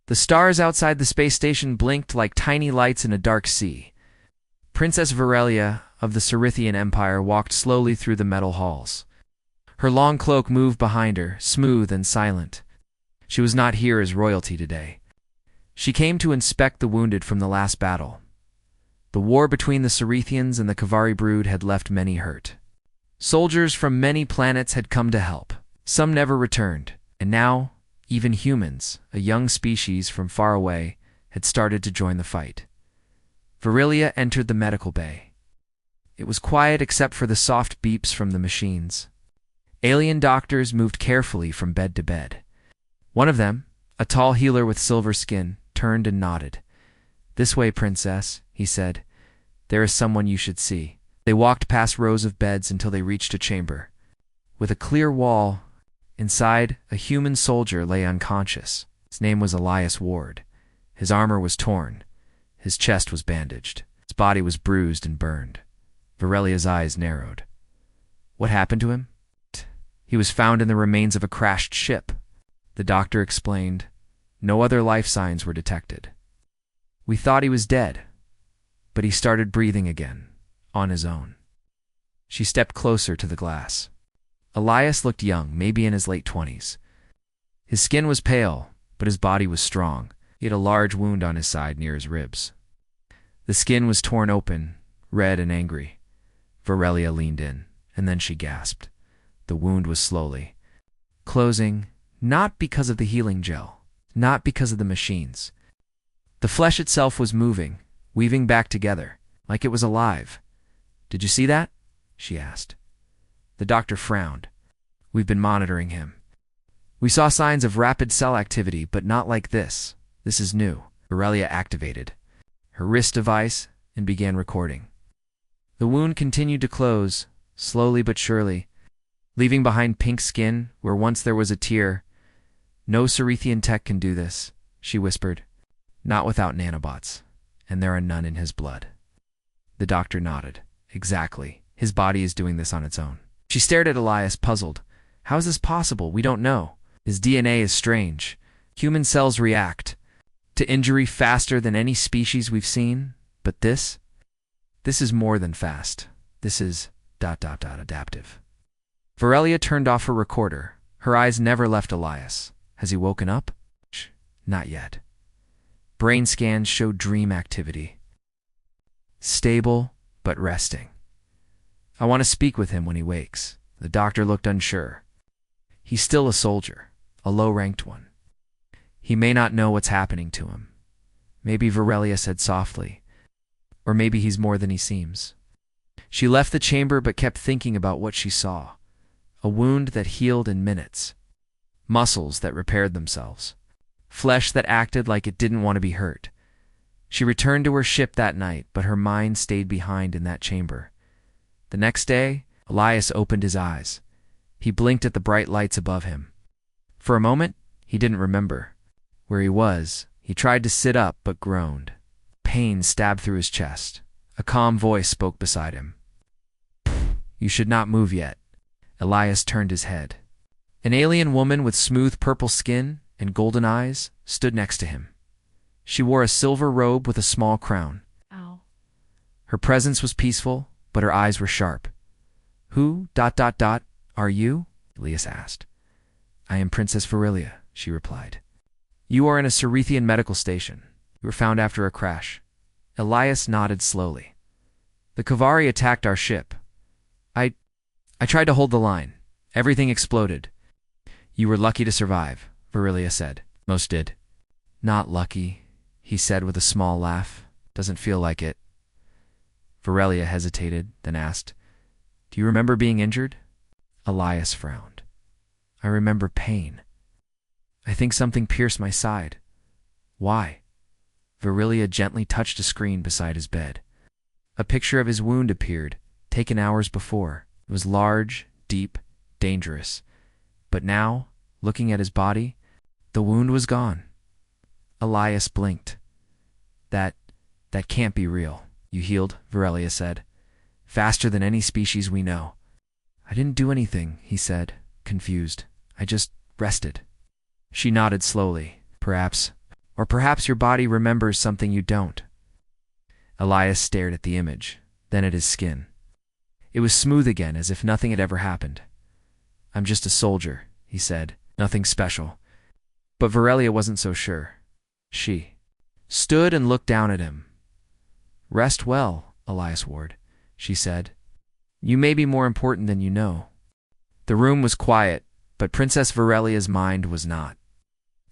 The stars outside the space station blinked like tiny lights in a dark sea. Princess Virelia of the Cerithian Empire walked slowly through the metal halls. Her long cloak moved behind her, smooth and silent. She was not here as royalty today. She came to inspect the wounded from the last battle. The war between the Cerithians and the Kavari brood had left many hurt. Soldiers from many planets had come to help. Some never returned, and now, even humans, a young species from far away, had started to join the fight. Virelia entered the medical bay. It was quiet except for the soft beeps from the machines. Alien doctors moved carefully from bed to bed. One of them, a tall healer with silver skin, turned and nodded. "This way, princess," he said. "There is someone you should see." They walked past rows of beds until they reached a chamber. With a clear wall, inside, a human soldier lay unconscious. His name was Elias Ward. His armor was torn. His chest was bandaged. His body was bruised and burned. Virelia's eyes narrowed. "What happened to him?" "He was found in the remains of a crashed ship," the doctor explained. "No other life signs were detected. We thought he was dead, but he started breathing again, on his own." She stepped closer to the glass. Elias looked young, maybe in his late 20s. His skin was pale, but his body was strong. He had a large wound on his side near his ribs. The skin was torn open, red and angry. Virelia leaned in, and then she gasped. The wound was slowly closing, not because of the healing gel, not because of the machines. The flesh itself was moving, weaving back together, like it was alive. "Did you see that?" she asked. The doctor frowned. "We've been monitoring him. We saw signs of rapid cell activity, but not like this. This is new." Virelia activated her wrist device and began recording. The wound continued to close, slowly but surely, leaving behind pink skin where once there was a tear. "No Cerithian tech can do this," she whispered. "Not without nanobots, and there are none in his blood." The doctor nodded. "Exactly. His body is doing this on its own." She stared at Elias, puzzled. "How is this possible? We don't know. His DNA is strange. Human cells react to injury faster than any species we've seen, but this is more than fast. This is ... adaptive." Virelia turned off her recorder. Her eyes never left Elias. "Has he woken up?" "Not yet." Brain scans showed dream activity. Stable, but resting. "I want to speak with him when he wakes." The doctor looked unsure. "He's still a soldier, a low-ranked one. He may not know what's happening to him." Maybe, Virelia said softly. "Or maybe he's more than he seems." She left the chamber but kept thinking about what she saw. A wound that healed in minutes. Muscles that repaired themselves. Flesh that acted like it didn't want to be hurt. She returned to her ship that night, but her mind stayed behind in that chamber. The next day, Elias opened his eyes. He blinked at the bright lights above him. For a moment, he didn't remember where he was. He tried to sit up but groaned. Pain stabbed through his chest. A calm voice spoke beside him. "You should not move yet." Elias turned his head. An alien woman with smooth purple skin and golden eyes stood next to him. She wore a silver robe with a small crown. Ow. Her presence was peaceful, but her eyes were sharp. "Who, ... are you?" Elias asked. "I am Princess Virelia," she replied. "You are in a Cerithian medical station. You were found after a crash." Elias nodded slowly. "The Kavari attacked our ship. I tried to hold the line. Everything exploded." "You were lucky to survive," Virelia said. "Most did." "Not lucky," he said with a small laugh. "Doesn't feel like it." Virelia hesitated, then asked, "Do you remember being injured?" Elias frowned. "I remember pain. I think something pierced my side." "Why?" Virelia gently touched a screen beside his bed. A picture of his wound appeared, taken hours before. It was large, deep, dangerous. But now, looking at his body, the wound was gone. Elias blinked. That can't be real." "You healed," Virelia said. "Faster than any species we know." "I didn't do anything," he said, confused. "I just rested." She nodded slowly. "Perhaps Or perhaps your body remembers something you don't. Elias stared at the image, then at his skin. It was smooth again, as if nothing had ever happened. I'm just a soldier, he said, nothing special. But Virelia wasn't so sure. She stood and looked down at him. Rest well, Elias Ward, she said. You may be more important than you know. The room was quiet, but Princess Virelia's mind was not.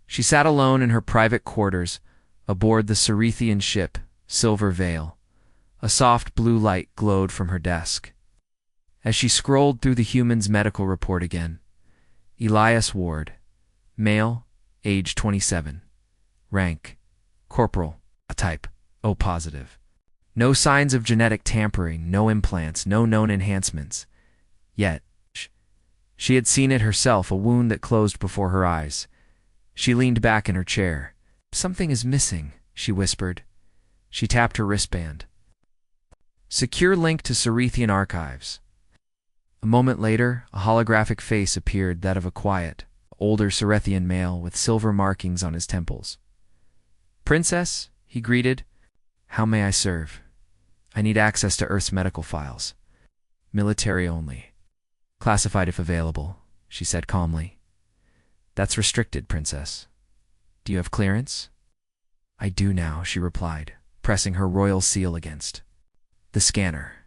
She sat alone in her private quarters, aboard the Cerethian ship, Silver Veil. A soft blue light glowed from her desk. As she scrolled through the human's medical report again, Elias Ward, male, age 27, rank, corporal, a type, O positive. No signs of genetic tampering, no implants, no known enhancements. Yet, she had seen it herself, a wound that closed before her eyes. She leaned back in her chair. Something is missing, she whispered. She tapped her wristband. Secure link to Cerethian archives. A moment later, a holographic face appeared, that of a quiet, older Cerethian male with silver markings on his temples. Princess, he greeted. How may I serve? I need access to Earth's medical files. Military only. Classified if available, she said calmly. That's restricted, Princess. Do you have clearance? I do now, she replied, pressing her royal seal against the scanner.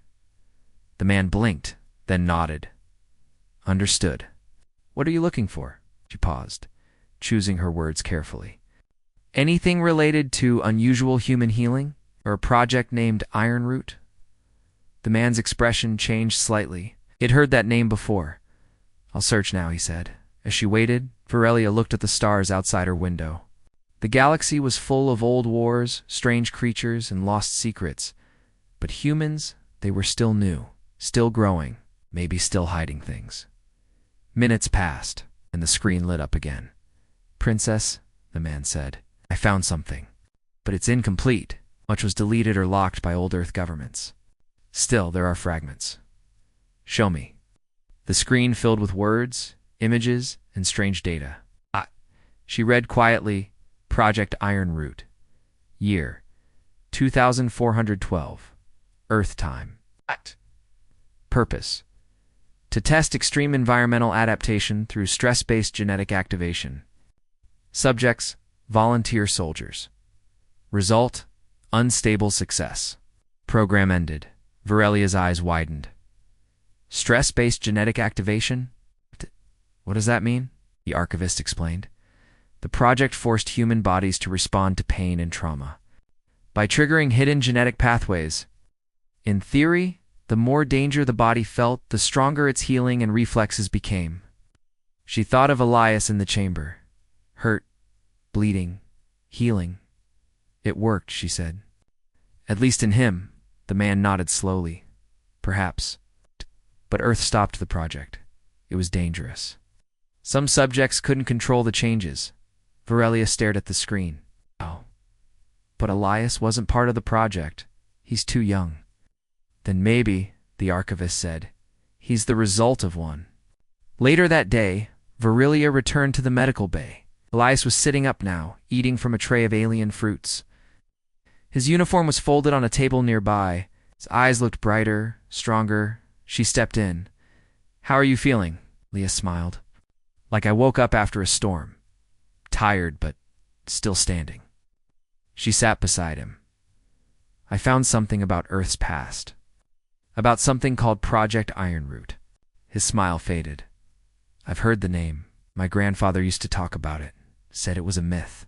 The man blinked, then nodded. Understood. What are you looking for? She paused, choosing her words carefully. Anything related to unusual human healing? Or a project named Iron Root? The man's expression changed slightly. He'd heard that name before. I'll search now, he said. As she waited, Virelia looked at the stars outside her window. The galaxy was full of old wars, strange creatures, and lost secrets. But humans, they were still new, still growing, maybe still hiding things. Minutes passed, and the screen lit up again. Princess, the man said, I found something. But it's incomplete. Much was deleted or locked by old Earth governments. Still, there are fragments. Show me. The screen filled with words, images, and strange data. She read quietly, Project Iron Root. Year, 2412. Earth time. Purpose. To test extreme environmental adaptation through stress-based genetic activation. Subjects, volunteer soldiers. Result, unstable success. Program ended. Virelia's eyes widened. Stress-based genetic activation? What does that mean? The archivist explained. The project forced human bodies to respond to pain and trauma by triggering hidden genetic pathways. In theory, the more danger the body felt, the stronger its healing and reflexes became. She thought of Elias in the chamber. Hurt, bleeding, healing. It worked, she said. At least in him, the man nodded slowly. Perhaps. But Earth stopped the project. It was dangerous. Some subjects couldn't control the changes. Virelia stared at the screen. Oh. But Elias wasn't part of the project. He's too young. Then maybe, the archivist said, he's the result of one. Later that day, Virelia returned to the medical bay. Elias was sitting up now, eating from a tray of alien fruits. His uniform was folded on a table nearby. His eyes looked brighter, stronger. She stepped in. How are you feeling? Leah smiled. Like I woke up after a storm. Tired, but still standing. She sat beside him. I found something about Earth's past. About something called Project Iron Root. His smile faded. I've heard the name. My grandfather used to talk about it. Said it was a myth.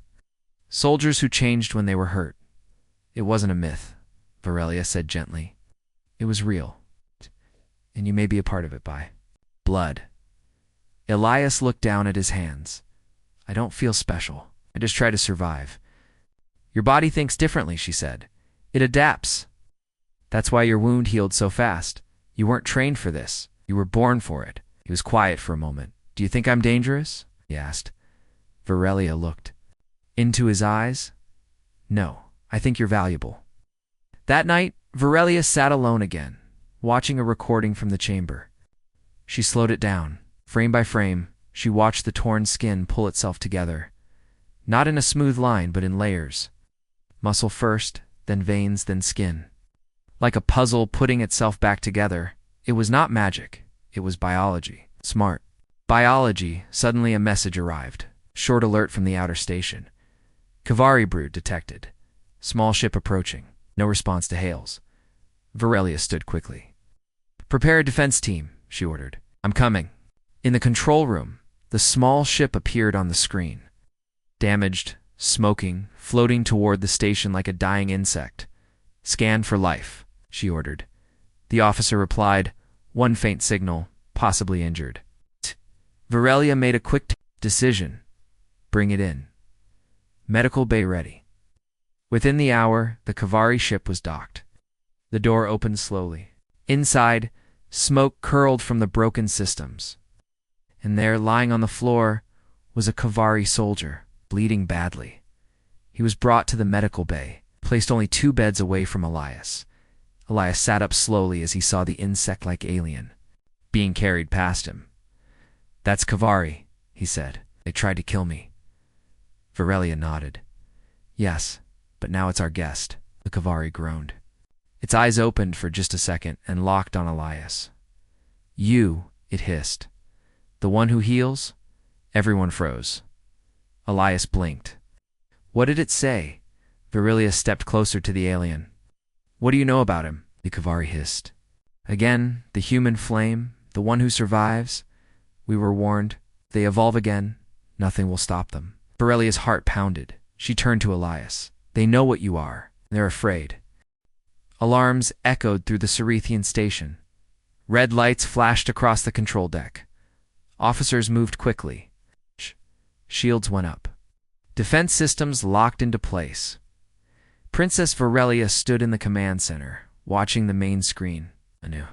Soldiers who changed when they were hurt. It wasn't a myth, Virelia said gently. It was real. And you may be a part of it by blood. Elias looked down at his hands. I don't feel special. I just try to survive. Your body thinks differently, she said. It adapts. That's why your wound healed so fast. You weren't trained for this. You were born for it. He was quiet for a moment. Do you think I'm dangerous? He asked. Virelia looked into his eyes. No, I think you're valuable. That night, Virelia sat alone again, watching a recording from the chamber. She slowed it down. Frame by frame, she watched the torn skin pull itself together. not in a smooth line but in layers. Muscle first, then veins, then skin. Like a puzzle putting itself back together. It was not magic, it was biology. Smart. Biology. Suddenly a message arrived. Short alert from the outer station. Kavari brood detected. Small ship approaching. No response to hails. Virelia stood quickly. "Prepare a defense team," she ordered. "I'm coming." In the control room, the small ship appeared on the screen. Damaged, smoking, floating toward the station like a dying insect. "Scan for life," she ordered. The officer replied, "One faint signal, possibly injured." Virelia made a quick decision. "Bring it in. Medical bay ready." Within the hour, the Kavari ship was docked. The door opened slowly. Inside, smoke curled from the broken systems. And there, lying on the floor, was a Kavari soldier, bleeding badly. He was brought to the medical bay, placed only 2 beds away from Elias. Elias sat up slowly as he saw the insect-like alien being carried past him. "That's Kavari," he said. "They tried to kill me." Virelia nodded. "Yes, but now it's our guest," the Kavari groaned. Its eyes opened for just a second and locked on Elias. "You," it hissed. "The one who heals?" Everyone froze. Elias blinked. "What did it say?" Virelia stepped closer to the alien. "What do you know about him?" the Kavari hissed. "Again, the human flame, the one who survives. We were warned. They evolve again. Nothing will stop them." Virelia's heart pounded. She turned to Elias. "They know what you are. They're afraid." Alarms echoed through the Cerethian station. Red lights flashed across the control deck. Officers moved quickly. Shields went up. Defense systems locked into place. Princess Virelia stood in the command center, watching the main screen. A new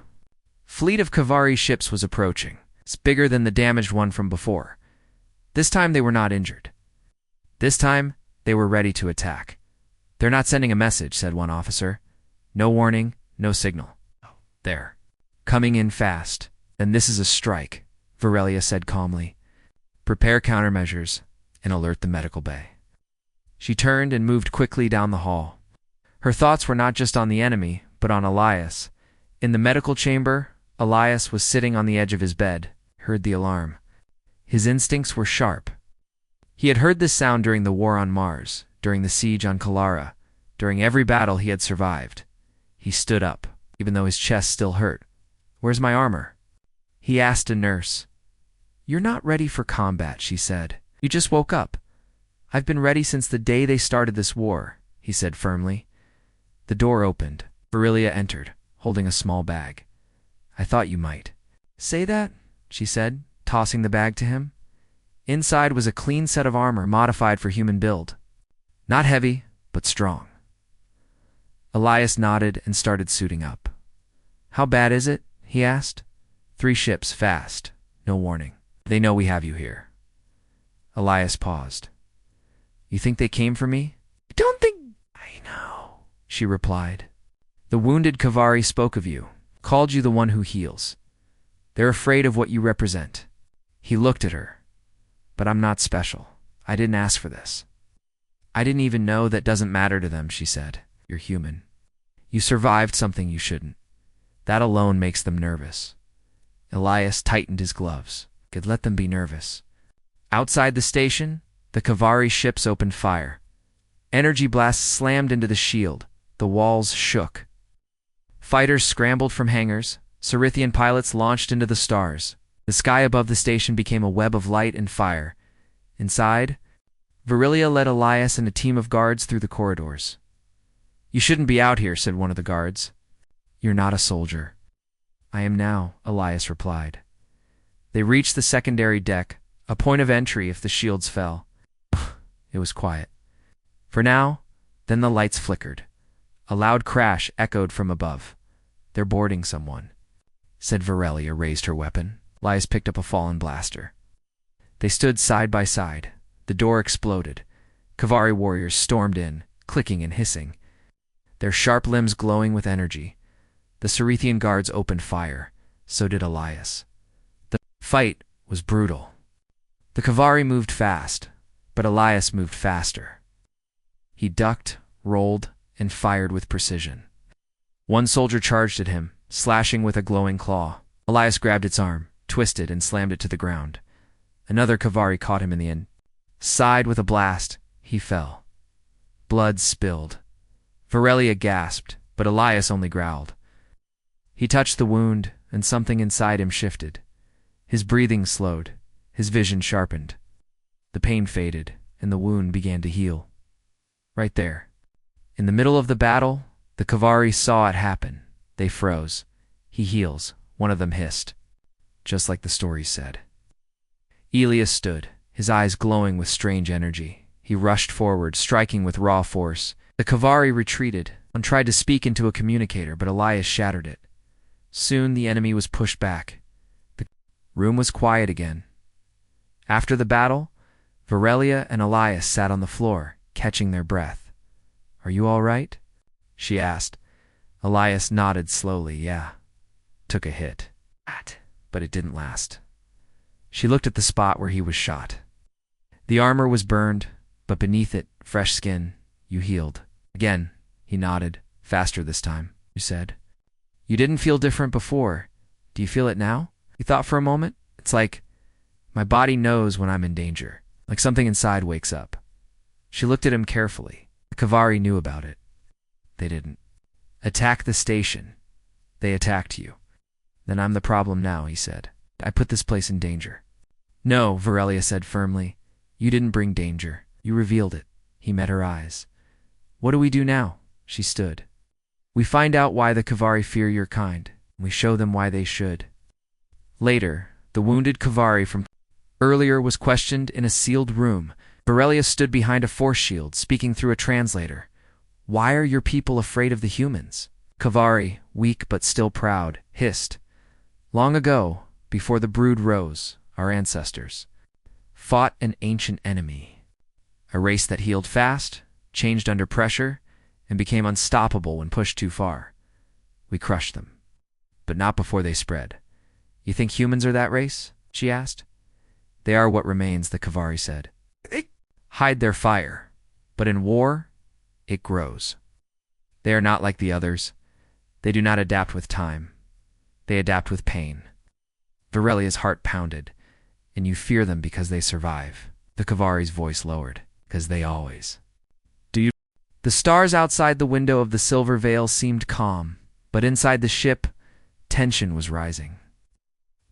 fleet of Kavari ships was approaching. It's bigger than the damaged one from before. This time they were not injured. This time they were ready to attack. "They're not sending a message," said one officer. "No warning, no signal." "They're coming in fast. Then this is a strike," Virelia said calmly. "Prepare countermeasures and alert the medical bay." She turned and moved quickly down the hall. Her thoughts were not just on the enemy, but on Elias. In the medical chamber, Elias was sitting on the edge of his bed, heard the alarm. His instincts were sharp. He had heard this sound during the war on Mars, during the siege on Kalara, during every battle he had survived. He stood up, even though his chest still hurt. "Where's my armor?" He asked a nurse. "You're not ready for combat," she said. "You just woke up." "I've been ready since the day they started this war," he said firmly. The door opened. Virelia entered, holding a small bag. "I thought you might." "Say that?" she said, tossing the bag to him. Inside was a clean set of armor modified for human build. Not heavy, but strong. Elias nodded and started suiting up. "How bad is it?" he asked. 3 ships, fast. No warning. They know we have you here." Elias paused. "You think they came for me?" "I don't think—" "I know," she replied. "The wounded Kavari spoke of you, called you the one who heals. They're afraid of what you represent." He looked at her. "But I'm not special. I didn't ask for this." "I didn't even know. That doesn't matter to them," she said. "You're human. You survived something you shouldn't. That alone makes them nervous." Elias tightened his gloves. Could let them be nervous. Outside the station, the Kavari ships opened fire. Energy blasts slammed into the shield. The walls shook. Fighters scrambled from hangars. Cerethian pilots launched into the stars. The sky above the station became a web of light and fire. Inside, Virelia led Elias and a team of guards through the corridors. "You shouldn't be out here," said one of the guards. "You're not a soldier." "I am now," Elias replied. They reached the secondary deck, a point of entry if the shields fell. It was quiet. For now, then the lights flickered. A loud crash echoed from above. "They're boarding someone," said Virelia, raised her weapon. Elias picked up a fallen blaster. They stood side by side. The door exploded. Kavari warriors stormed in, clicking and hissing, their sharp limbs glowing with energy. The Cerethian guards opened fire. So did Elias. The fight was brutal. The Kavari moved fast. But Elias moved faster. He ducked, rolled, and fired with precision. One soldier charged at him, slashing with a glowing claw. Elias grabbed its arm, twisted, and slammed it to the ground. Another Kavari caught him in the end. Sighed with a blast, he fell. Blood spilled. Varelia gasped, but Elias only growled. He touched the wound, and something inside him shifted. His breathing slowed, his vision sharpened. The pain faded, and the wound began to heal. Right there. In the middle of the battle, the Kavari saw it happen. They froze. He heals, one of them hissed. Just like the story said. Elias stood, his eyes glowing with strange energy. He rushed forward, striking with raw force. The Kavari retreated and tried to speak into a communicator, but Elias shattered it. Soon the enemy was pushed back. The room was quiet again. After the battle, Varelia and Elias sat on the floor, catching their breath. "Are you all right?" she asked. Elias nodded slowly. "Yeah." Took a hit. But it didn't last. She looked at the spot where he was shot. The armor was burned, but beneath it, fresh skin. "You healed." Again, he nodded, faster this time. "You said. You didn't feel different before. Do you feel it now?" He thought for a moment. "It's like my body knows when I'm in danger. Like something inside wakes up." She looked at him carefully. The Kavari knew about it. They didn't. "Attack the station. They attacked you." "Then I'm the problem now," he said. "I put this place in danger." "No," Varelia said firmly. "You didn't bring danger. You revealed it." He met her eyes. "What do we do now?" She stood. "We find out why the Kavari fear your kind. We show them why they should." Later, the wounded Kavari from earlier was questioned in a sealed room. Varelia stood behind a force shield, speaking through a translator. "Why are your people afraid of the humans?" Kavari, weak but still proud, hissed. "Long ago, before the brood rose, our ancestors fought an ancient enemy. A race that healed fast, changed under pressure, and became unstoppable when pushed too far. We crushed them. But not before they spread." "You think humans are that race?" she asked. "They are what remains," the Kavari said. "They hide their fire, but in war, it grows. They are not like the others. They do not adapt with time. They adapt with pain." Varelia's heart pounded. "And you fear them because they survive." The Kavari's voice lowered. "Because they always do." You? The stars outside the window of the silver veil seemed calm, but inside the ship, tension was rising.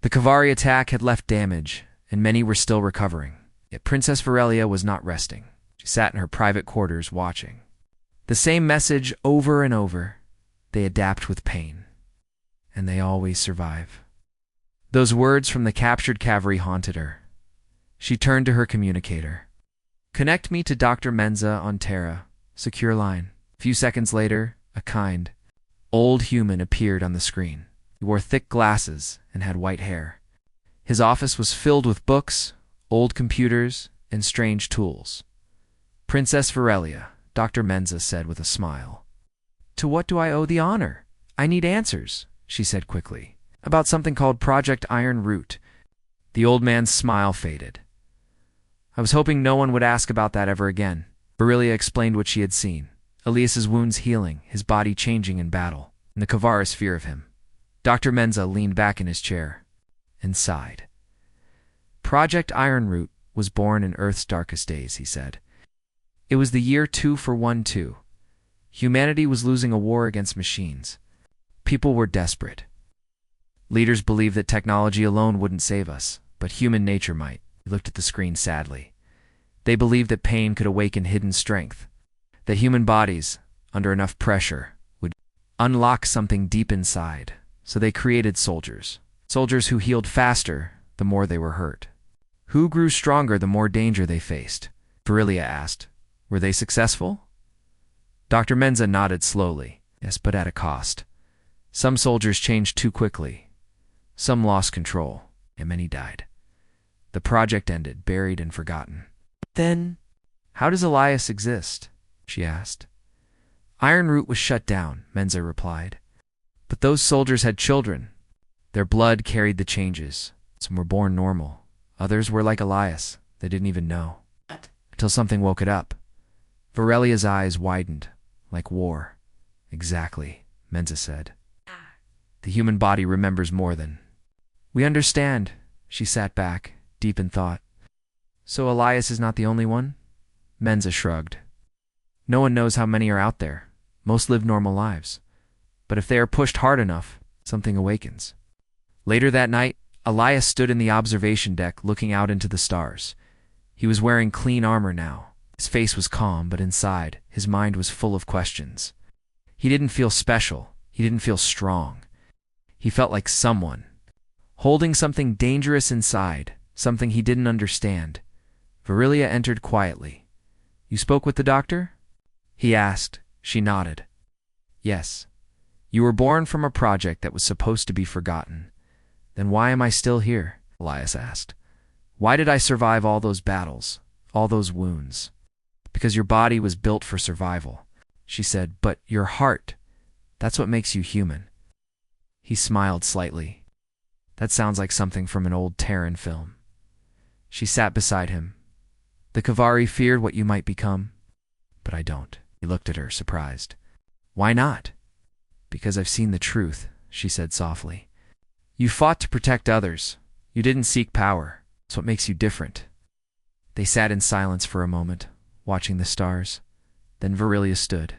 The Kavari attack had left damage, and many were still recovering. Yet Princess Varelia was not resting. She sat in her private quarters watching. The same message over and over. They adapt with pain. And they always survive. Those words from the captured Kavari haunted her. She turned to her communicator. "Connect me to Dr. Menza on Terra. Secure line." A few seconds later, a kind, old human appeared on the screen. He wore thick glasses and had white hair. His office was filled with books, old computers, and strange tools. "Princess Varelia," Dr. Menza said with a smile. "To what do I owe the honor?" "I need answers," she said quickly, "about something called Project Iron Root." The old man's smile faded. "I was hoping no one would ask about that ever again." Varelia explained what she had seen. Elias's wounds healing, his body changing in battle, and the Kavari's fear of him. Dr. Menza leaned back in his chair and sighed. "Project Ironroot was born in Earth's darkest days," he said. "It was the year 2412. Humanity was losing a war against machines. People were desperate. Leaders believed that technology alone wouldn't save us, but human nature might." He looked at the screen sadly. "They believed that pain could awaken hidden strength, that human bodies, under enough pressure, would unlock something deep inside. So they created soldiers. Soldiers who healed faster the more they were hurt. Who grew stronger the more danger they faced?" Varelia asked. "Were they successful?" Dr. Menza nodded slowly. "Yes, but at a cost. Some soldiers changed too quickly. Some lost control, and many died. The project ended, buried and forgotten." "Then, how does Elias exist?" she asked. "Ironroot was shut down," Menza replied. "But those soldiers had children. Their blood carried the changes. Some were born normal. Others were like Elias. They didn't even know." until something woke it up. Varelia's eyes widened, like war. Exactly, Menza said. The human body remembers more than... We understand. She sat back, deep in thought. So Elias is not the only one? Menza shrugged. No one knows how many are out there. Most live normal lives. But if they are pushed hard enough, something awakens. Later that night, Elias stood in the observation deck looking out into the stars. He was wearing clean armor now. His face was calm, but inside, his mind was full of questions. He didn't feel special. He didn't feel strong. He felt like someone, holding something dangerous inside, something he didn't understand. Varelia entered quietly. You spoke with the doctor? He asked. She nodded. Yes. You were born from a project that was supposed to be forgotten. Then why am I still here? Elias asked. Why did I survive all those battles, all those wounds? Because your body was built for survival, she said, but your heart, that's what makes you human. He smiled slightly. That sounds like something from an old Terran film. She sat beside him. The Kavari feared what you might become, but I don't. He looked at her, surprised. Why not? Because I've seen the truth, she said softly. You fought to protect others. You didn't seek power. It's what makes you different. They sat in silence for a moment, watching the stars. Then Varelia stood.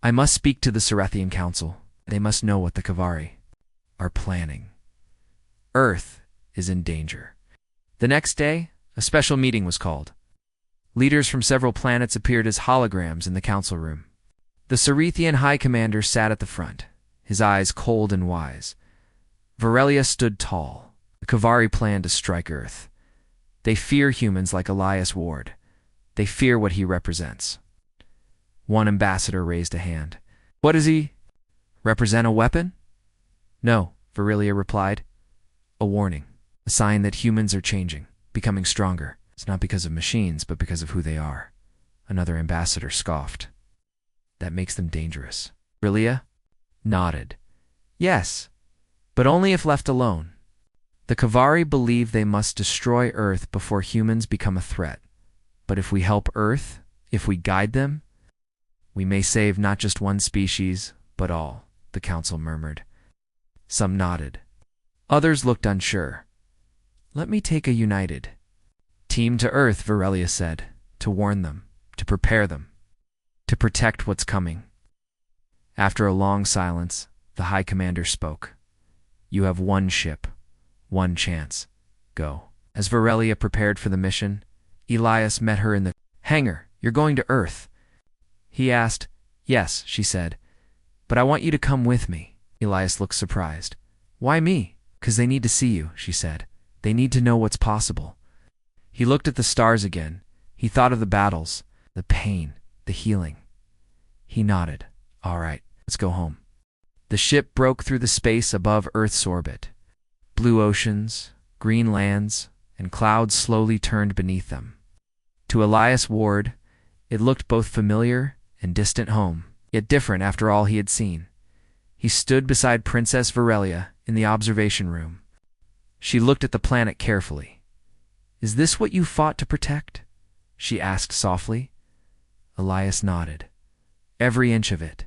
I must speak to the Cerethian Council. They must know what the Kavari are planning. Earth is in danger. The next day, a special meeting was called. Leaders from several planets appeared as holograms in the council room. The Cerethian High Commander sat at the front, his eyes cold and wise. Varelia stood tall. The Kavari planned to strike Earth. They fear humans like Elias Ward. They fear what he represents. One ambassador raised a hand. What does he represent, a weapon? No, Varelia replied. A warning. A sign that humans are changing, becoming stronger. It's not because of machines, but because of who they are. Another ambassador scoffed. That makes them dangerous. Varelia nodded. Yes, but only if left alone. The Kavari believe they must destroy Earth before humans become a threat. But if we help Earth, if we guide them, we may save not just one species, but all, the council murmured. Some nodded. Others looked unsure. Let me take a united team to Earth, Varelia said, to warn them, to prepare them, to protect what's coming. After a long silence, the High Commander spoke. You have one ship, one chance. Go. As Varelia prepared for the mission, Elias met her in the hangar. You're going to Earth. He asked. Yes, she said. But I want you to come with me. Elias looked surprised. Why me? 'Cause they need to see you, she said. They need to know what's possible. He looked at the stars again. He thought of the battles, the pain, the healing. He nodded. All right, let's go home. The ship broke through the space above Earth's orbit. Blue oceans, green lands, and clouds slowly turned beneath them. To Elias Ward, it looked both familiar and distant home, yet different after all he had seen. He stood beside Princess Varelia in the observation room. She looked at the planet carefully. Is this what you fought to protect? She asked softly. Elias nodded. Every inch of it.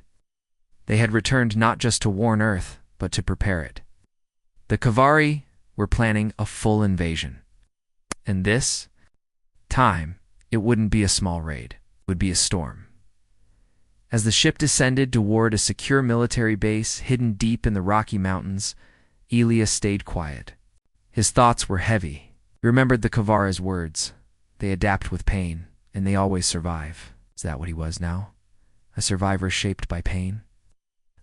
They had returned not just to warn Earth, but to prepare it. The Kavari were planning a full invasion. And this time, it wouldn't be a small raid. It would be a storm. As the ship descended toward a secure military base hidden deep in the Rocky Mountains, Elias stayed quiet. His thoughts were heavy. He remembered the Kavara's words. They adapt with pain, and they always survive. Is that what he was now? A survivor shaped by pain?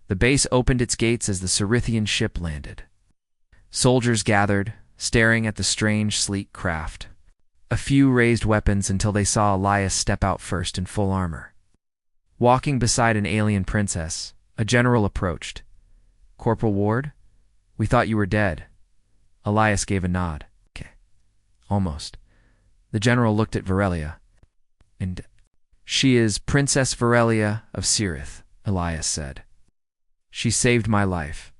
The base opened its gates as the Cerethian ship landed. Soldiers gathered, staring at the strange, sleek craft. A few raised weapons until they saw Elias step out first in full armor. Walking beside an alien princess, a general approached. Corporal Ward? We thought you were dead. Elias gave a nod. Okay. Almost. The general looked at Varelia. And she is Princess Varelia of Cirith, Elias said. She saved my life.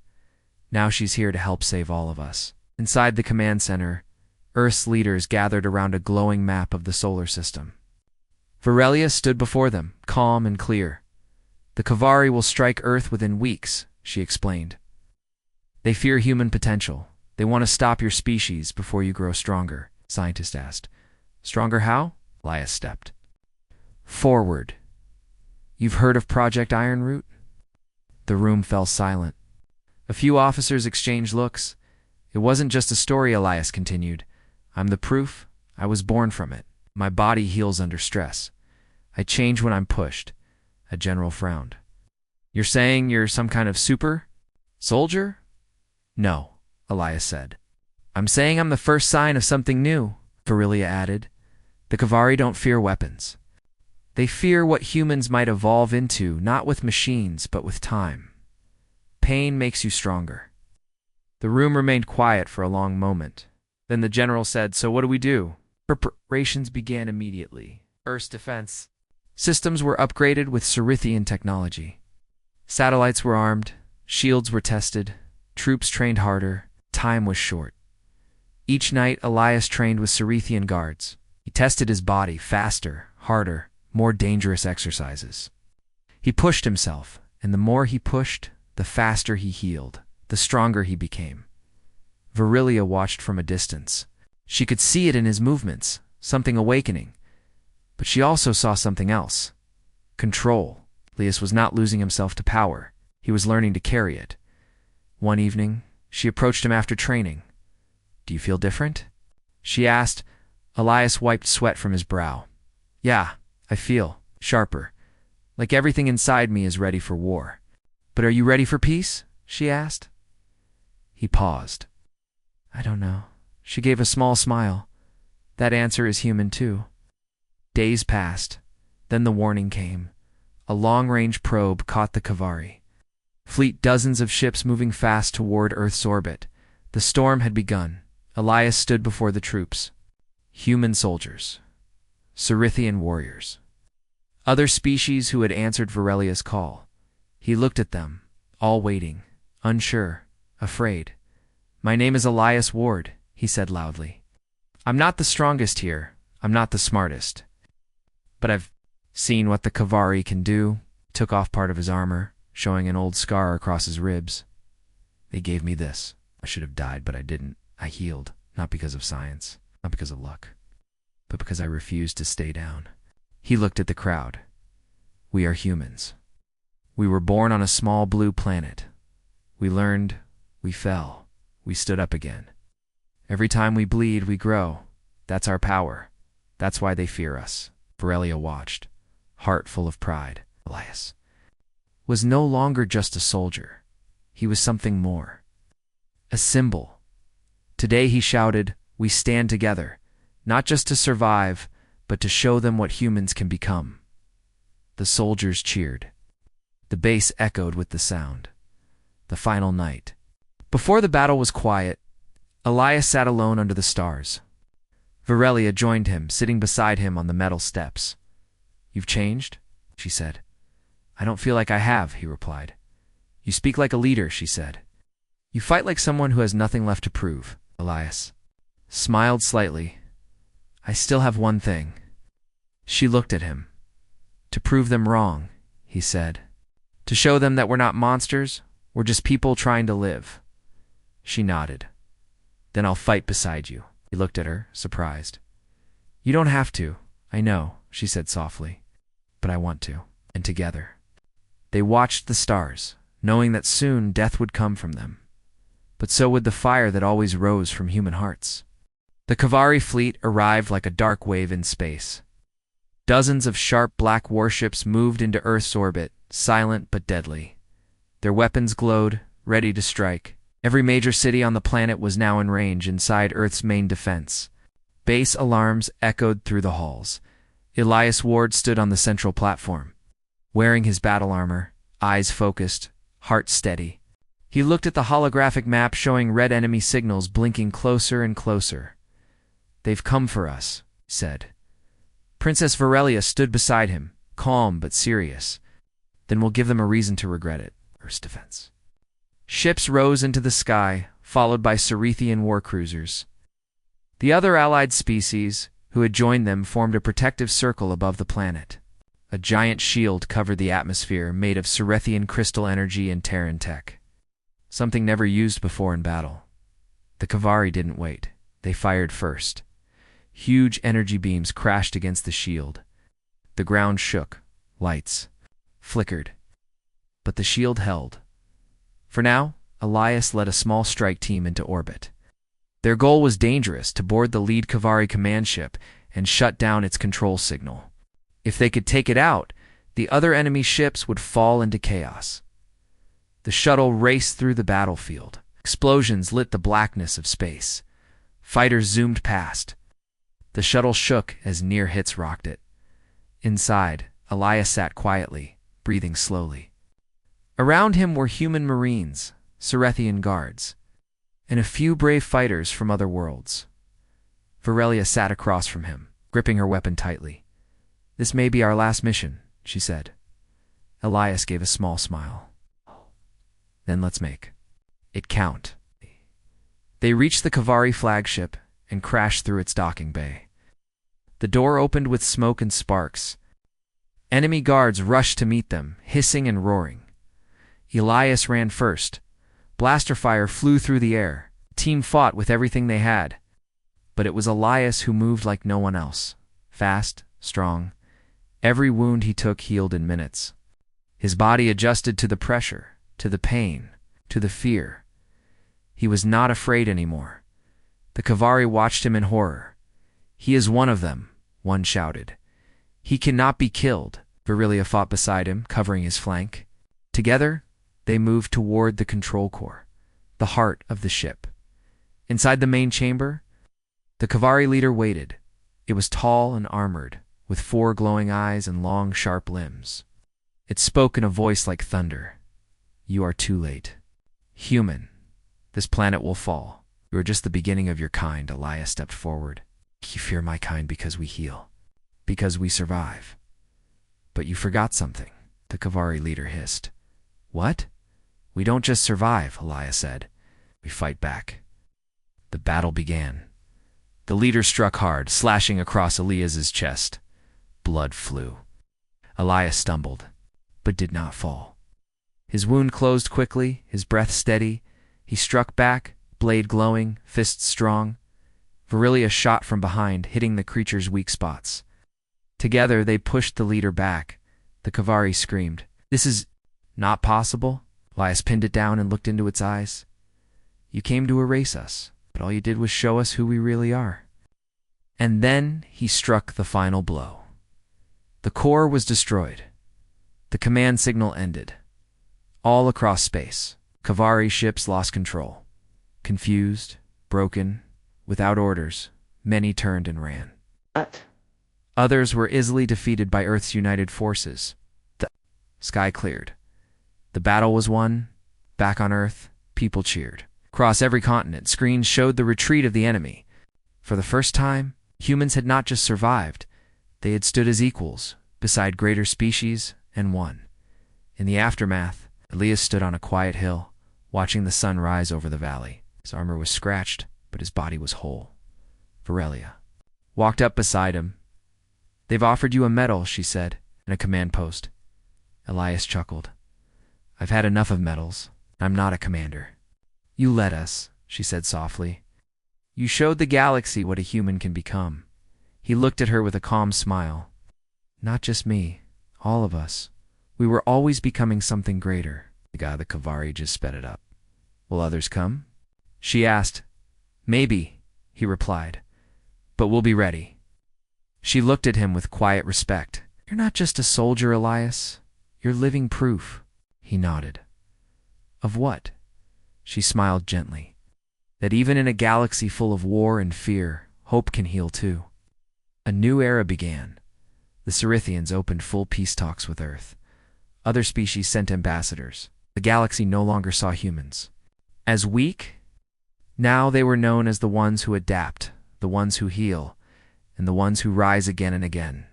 Now she's here to help save all of us. Inside the command center, Earth's leaders gathered around a glowing map of the solar system. Virelia stood before them, calm and clear. The Kavari will strike Earth within weeks, she explained. They fear human potential. They want to stop your species before you grow stronger, scientists asked. Stronger how? Elias stepped forward. You've heard of Project Ironroot? The room fell silent. A few officers exchanged looks. It wasn't just a story, Elias continued. I'm the proof. I was born from it. My body heals under stress. I change when I'm pushed. A general frowned. You're saying you're some kind of super soldier? No, Elias said. I'm saying I'm the first sign of something new, Virelia added. The Kavari don't fear weapons. They fear what humans might evolve into, not with machines, but with time. Pain makes you stronger. The room remained quiet for a long moment. Then the general said, So what do we do? Preparations began immediately. Earth's defense systems were upgraded with Cirithian technology. Satellites were armed, shields were tested, troops trained harder, time was short. Each night, Elias trained with Cirithian guards. He tested his body faster, harder, more dangerous exercises. He pushed himself, and the more he pushed, the faster he healed, the stronger he became. Virelia watched from a distance. She could see it in his movements, something awakening. But she also saw something else. Control. Elias was not losing himself to power. He was learning to carry it. One evening, she approached him after training. Do you feel different? She asked. Elias wiped sweat from his brow. Yeah, I feel sharper. Like everything inside me is ready for war. But are you ready for peace? She asked. He paused. I don't know. She gave a small smile. That answer is human too. Days passed. Then the warning came. A long-range probe caught the Kavari. Fleet dozens of ships moving fast toward Earth's orbit. The storm had begun. Elias stood before the troops. Human soldiers. Cirithian warriors. Other species who had answered Virelia's call. He looked at them, all waiting, unsure, afraid. My name is Elias Ward, he said loudly. I'm not the strongest here. I'm not the smartest. But I've seen what the Kavari can do. Took off part of his armor, showing an old scar across his ribs. They gave me this. I should have died, but I didn't. I healed, not because of science, not because of luck, but because I refused to stay down. He looked at the crowd. We are humans. We were born on a small blue planet. We learned, we fell, we stood up again. Every time we bleed, we grow. That's our power. That's why they fear us. Virelia watched, heart full of pride. Elias was no longer just a soldier. He was something more. A symbol. Today he shouted, we stand together, not just to survive, but to show them what humans can become. The soldiers cheered. The bass echoed with the sound. The final night. Before the battle was quiet, Elias sat alone under the stars. Virelia joined him, sitting beside him on the metal steps. You've changed, she said. I don't feel like I have, he replied. You speak like a leader, she said. You fight like someone who has nothing left to prove, Elias smiled slightly. I still have one thing. She looked at him. To prove them wrong, he said. To show them that we're not monsters, we're just people trying to live. She nodded. Then I'll fight beside you. He looked at her, surprised. You don't have to, I know, she said softly. But I want to. And together. They watched the stars, knowing that soon death would come from them. But so would the fire that always rose from human hearts. The Kavari fleet arrived like a dark wave in space. Dozens of sharp black warships moved into Earth's orbit, silent but deadly. Their weapons glowed, ready to strike. Every major city on the planet was now in range inside Earth's main defense. Base alarms echoed through the halls. Elias Ward stood on the central platform, wearing his battle armor, eyes focused, heart steady. He looked at the holographic map showing red enemy signals blinking closer and closer. They've come for us, he said. Princess Virelia stood beside him, calm but serious. Then we'll give them a reason to regret it. Earth's defense. Ships rose into the sky, followed by Cirithian war cruisers. The other allied species, who had joined them, formed a protective circle above the planet. A giant shield covered the atmosphere, made of Cerethian crystal energy and Terran tech. Something never used before in battle. The Kavari didn't wait. They fired first. Huge energy beams crashed against the shield. The ground shook. Lights flickered. But the shield held. For now, Elias led a small strike team into orbit. Their goal was dangerous: to board the lead Kavari command ship and shut down its control signal. If they could take it out, the other enemy ships would fall into chaos. The shuttle raced through the battlefield. Explosions lit the blackness of space. Fighters zoomed past. The shuttle shook as near hits rocked it. Inside, Elias sat quietly, breathing slowly. Around him were human marines, Cerethian guards, and a few brave fighters from other worlds. Virelia sat across from him, gripping her weapon tightly. "This may be our last mission," she said. Elias gave a small smile. "Then let's make it count." They reached the Kavari flagship and crashed through its docking bay. The door opened with smoke and sparks. Enemy guards rushed to meet them, hissing and roaring. Elias ran first. Blaster fire flew through the air. The team fought with everything they had. But it was Elias who moved like no one else. Fast, strong. Every wound he took healed in minutes. His body adjusted to the pressure, to the pain, to the fear. He was not afraid anymore. The Kavari watched him in horror. "He is one of them," one shouted. "He cannot be killed." Virelia fought beside him, covering his flank. Together, they moved toward the control core, the heart of the ship. Inside the main chamber, the Kavari leader waited. It was tall and armored, with 4 glowing eyes and long, sharp limbs. It spoke in a voice like thunder. "You are too late. Human, this planet will fall. You are just the beginning of your kind." Elias stepped forward. "You fear my kind because we heal, because we survive. But you forgot something," the Kavari leader hissed. "What?" "We don't just survive," Elias said. "We fight back." The battle began. The leader struck hard, slashing across Elias's chest. Blood flew. Elias stumbled, but did not fall. His wound closed quickly, his breath steady. He struck back, blade glowing, fists strong. Virelia shot from behind, hitting the creature's weak spots. Together, they pushed the leader back. The Kavari screamed. "This is not possible." Elias pinned it down and looked into its eyes. "You came to erase us, but all you did was show us who we really are." And then he struck the final blow. The core was destroyed. The command signal ended. All across space, Kavari ships lost control. Confused, broken, without orders, many turned and ran. Others were easily defeated by Earth's united forces. The sky cleared. The battle was won. Back on Earth, people cheered. Across every continent, screens showed the retreat of the enemy. For the first time, humans had not just survived. They had stood as equals, beside greater species, and won. In the aftermath, Elias stood on a quiet hill, watching the sun rise over the valley. His armor was scratched, but his body was whole. Virelia walked up beside him. "They've offered you a medal," she said, "and a command post." Elias chuckled. "I've had enough of medals. I'm not a commander." "You led us," she said softly. "You showed the galaxy what a human can become." He looked at her with a calm smile. "Not just me, all of us. We were always becoming something greater." The guy, the Kavari, just sped it up. "Will others come?" she asked. "Maybe," he replied, "but we'll be ready." She looked at him with quiet respect. "You're not just a soldier, Elias. You're living proof." He nodded. "Of what?" She smiled gently. "That even in a galaxy full of war and fear, hope can heal too." A new era began. The Cerithians opened full peace talks with Earth. Other species sent ambassadors. The galaxy no longer saw humans as weak. Now they were known as the ones who adapt, the ones who heal, and the ones who rise again and again.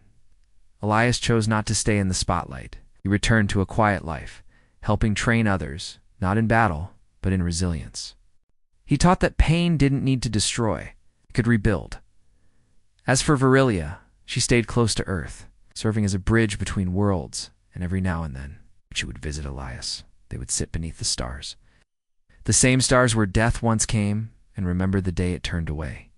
Elias chose not to stay in the spotlight. He returned to a quiet life, helping train others, not in battle, but in resilience. He taught that pain didn't need to destroy. could rebuild. As for Virilia, she stayed close to Earth, serving as a bridge between worlds, and every now and then she would visit Elias. They would sit beneath the stars. The same stars where death once came, and remember the day it turned away.